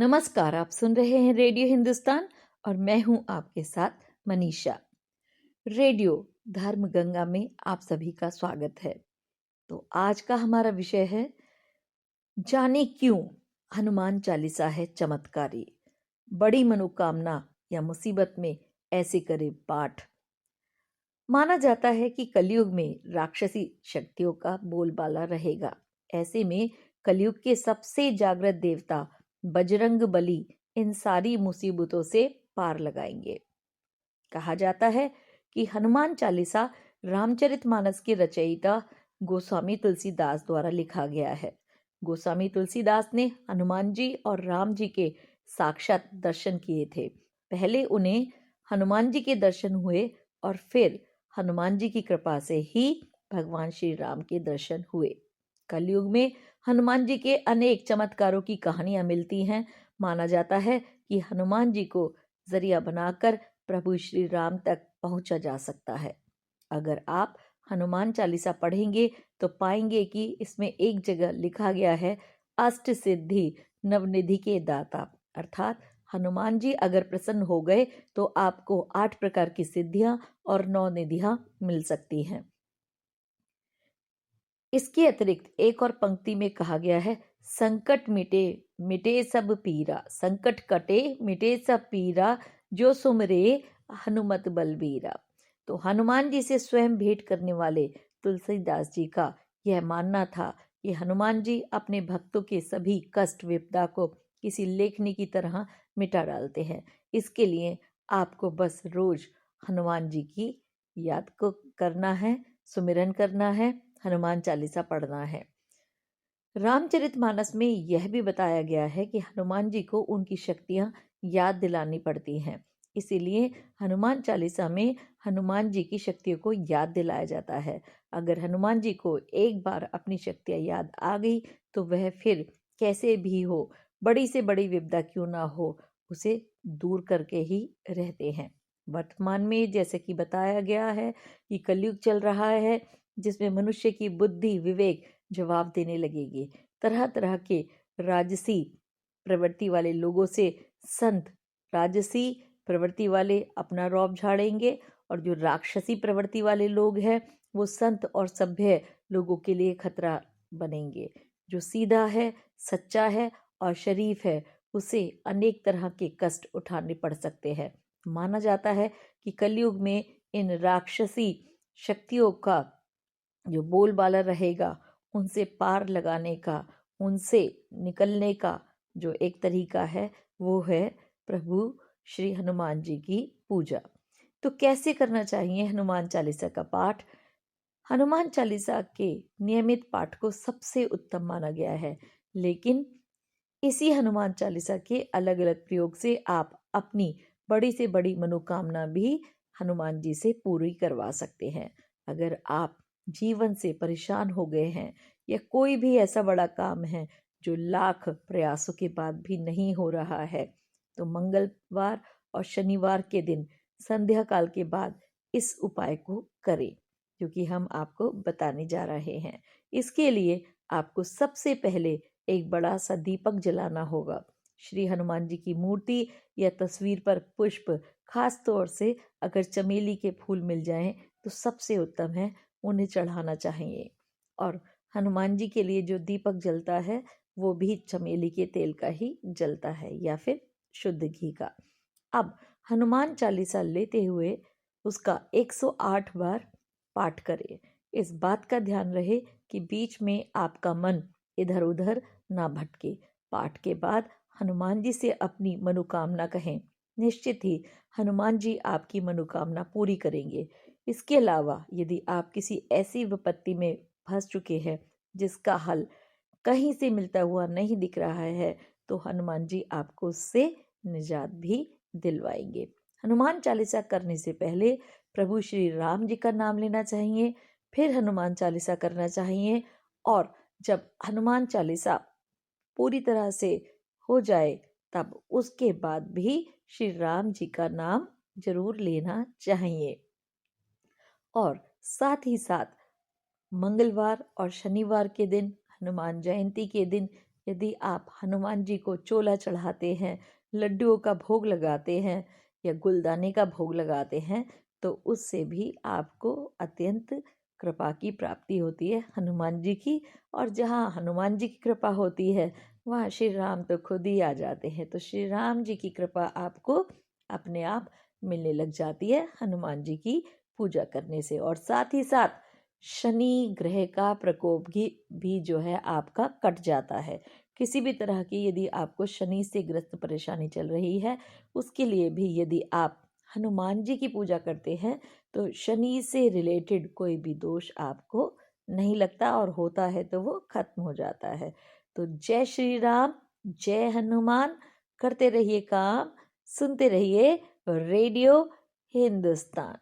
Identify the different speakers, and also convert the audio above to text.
Speaker 1: नमस्कार, आप सुन रहे हैं रेडियो हिंदुस्तान और मैं हूं आपके साथ मनीषा। रेडियो धर्म गंगा में आप सभी का स्वागत है। तो आज का हमारा विषय है, जाने क्यों हनुमान चालीसा है चमत्कारी। बड़ी मनोकामना या मुसीबत में ऐसे करे पाठ। माना जाता है कि कलयुग में राक्षसी शक्तियों का बोलबाला रहेगा। ऐसे में कलयुग के सबसे जागृत देवता बजरंग बली इन सारी मुसीबतों से पार लगाएंगे। कहा जाता है कि हनुमान चालीसा रामचरितमानस के रचयिता गोस्वामी तुलसीदास द्वारा लिखा गया है। गोस्वामी तुलसीदास ने हनुमान जी और राम जी के साक्षात दर्शन किए थे। पहले उन्हें हनुमान जी के दर्शन हुए और फिर हनुमान जी की कृपा से ही भगवान श्री राम के दर्शन हुए। कलयुग में हनुमान जी के अनेक चमत्कारों की कहानियां मिलती हैं। माना जाता है कि हनुमान जी को जरिया बनाकर प्रभु श्री राम तक पहुंचा जा सकता है। अगर आप हनुमान चालीसा पढ़ेंगे तो पाएंगे कि इसमें एक जगह लिखा गया है, अष्ट सिद्धि नवनिधि के दाता। अर्थात हनुमान जी अगर प्रसन्न हो गए तो आपको 8 प्रकार की सिद्धियां और 9 निधियां मिल सकती हैं। इसके अतिरिक्त एक और पंक्ति में कहा गया है, संकट मिटे मिटे सब पीरा, संकट कटे मिटे सब पीरा, जो सुमरे हनुमत बलबीरा। तो हनुमान जी से स्वयं भेंट करने वाले तुलसीदास जी का यह मानना था कि हनुमान जी अपने भक्तों के सभी कष्ट विपदा को किसी लेखनी की तरह मिटा डालते हैं। इसके लिए आपको बस रोज हनुमान जी की याद को करना है, सुमिरन करना है, हनुमान चालीसा पढ़ना है। रामचरितमानस में यह भी बताया गया है कि हनुमान जी को उनकी शक्तियां याद दिलानी पड़ती हैं। इसीलिए हनुमान चालीसा में हनुमान जी की शक्तियों को याद दिलाया जाता है। अगर हनुमान जी को एक बार अपनी शक्तियां याद आ गई तो वह फिर कैसे भी हो, बड़ी से बड़ी विपदा क्यों ना हो, उसे दूर करके ही रहते हैं। वर्तमान में जैसे कि बताया गया है कि कलयुग चल रहा है, जिसमें मनुष्य की बुद्धि विवेक जवाब देने लगेगी। तरह तरह के राजसी प्रवृत्ति वाले लोगों से संत राजसी प्रवृत्ति वाले अपना रौब झाड़ेंगे, और जो राक्षसी प्रवृत्ति वाले लोग हैं वो संत और सभ्य लोगों के लिए खतरा बनेंगे। जो सीधा है, सच्चा है और शरीफ है, उसे अनेक तरह के कष्ट उठाने पड़ सकते हैं। माना जाता है कि कलयुग में इन राक्षसी शक्तियों का जो बोलबाला रहेगा, उनसे पार लगाने का, उनसे निकलने का जो एक तरीका है वो है प्रभु श्री हनुमान जी की पूजा। तो कैसे करना चाहिए हनुमान चालीसा का पाठ? हनुमान चालीसा के नियमित पाठ को सबसे उत्तम माना गया है, लेकिन इसी हनुमान चालीसा के अलग अलग प्रयोग से आप अपनी बड़ी से बड़ी मनोकामना भी हनुमान जी से पूरी करवा सकते हैं। अगर आप जीवन से परेशान हो गए हैं या कोई भी ऐसा बड़ा काम है जो लाख प्रयासों के बाद भी नहीं हो रहा है, तो मंगलवार और शनिवार के दिन संध्या काल के बाद इस उपाय को करें, क्योंकि हम आपको बताने जा रहे हैं। इसके लिए आपको सबसे पहले एक बड़ा सा दीपक जलाना होगा। श्री हनुमान जी की मूर्ति या तस्वीर पर पुष्प, खास तौर से अगर चमेली के फूल मिल जाएं तो सबसे उत्तम है, उन्हें चढ़ाना चाहिए। और हनुमान जी के लिए जो दीपक जलता है वो भी चमेली के तेल का ही जलता है या फिर शुद्ध घी का। अब हनुमान चालीसा लेते हुए उसका 108 बार पाठ करें। इस बात का ध्यान रहे कि बीच में आपका मन इधर उधर ना भटके। पाठ के बाद हनुमान जी से अपनी मनोकामना कहें, निश्चित ही हनुमान जी आपकी मनोकामना पूरी करेंगे। इसके अलावा यदि आप किसी ऐसी विपत्ति में फंस चुके हैं जिसका हल कहीं से मिलता हुआ नहीं दिख रहा है, तो हनुमान जी आपको उससे निजात भी दिलवाएंगे। हनुमान चालीसा करने से पहले प्रभु श्री राम जी का नाम लेना चाहिए, फिर हनुमान चालीसा करना चाहिए, और जब हनुमान चालीसा पूरी तरह से हो जाए तब उसके बाद भी श्री राम जी का नाम जरूर लेना चाहिए। और साथ ही साथ मंगलवार और शनिवार के दिन, हनुमान जयंती के दिन यदि आप हनुमान जी को चोला चढ़ाते हैं, लड्डुओं का भोग लगाते हैं या गुलदाने का भोग लगाते हैं, तो उससे भी आपको अत्यंत कृपा की प्राप्ति होती है हनुमान जी की। और जहाँ हनुमान जी की कृपा होती है वहाँ श्री राम तो खुद ही आ जाते हैं। तो श्री राम जी की कृपा आपको अपने आप मिलने लग जाती है हनुमान जी की पूजा करने से। और साथ ही साथ शनि ग्रह का प्रकोप भी जो है आपका कट जाता है। किसी भी तरह की यदि आपको शनि से ग्रस्त परेशानी चल रही है, उसके लिए भी यदि आप हनुमान जी की पूजा करते हैं तो शनि से रिलेटेड कोई भी दोष आपको नहीं लगता, और होता है तो वो खत्म हो जाता है। तो जय श्री राम, जय हनुमान। करते रहिए काम, सुनते रहिए रेडियो हिंदुस्तान।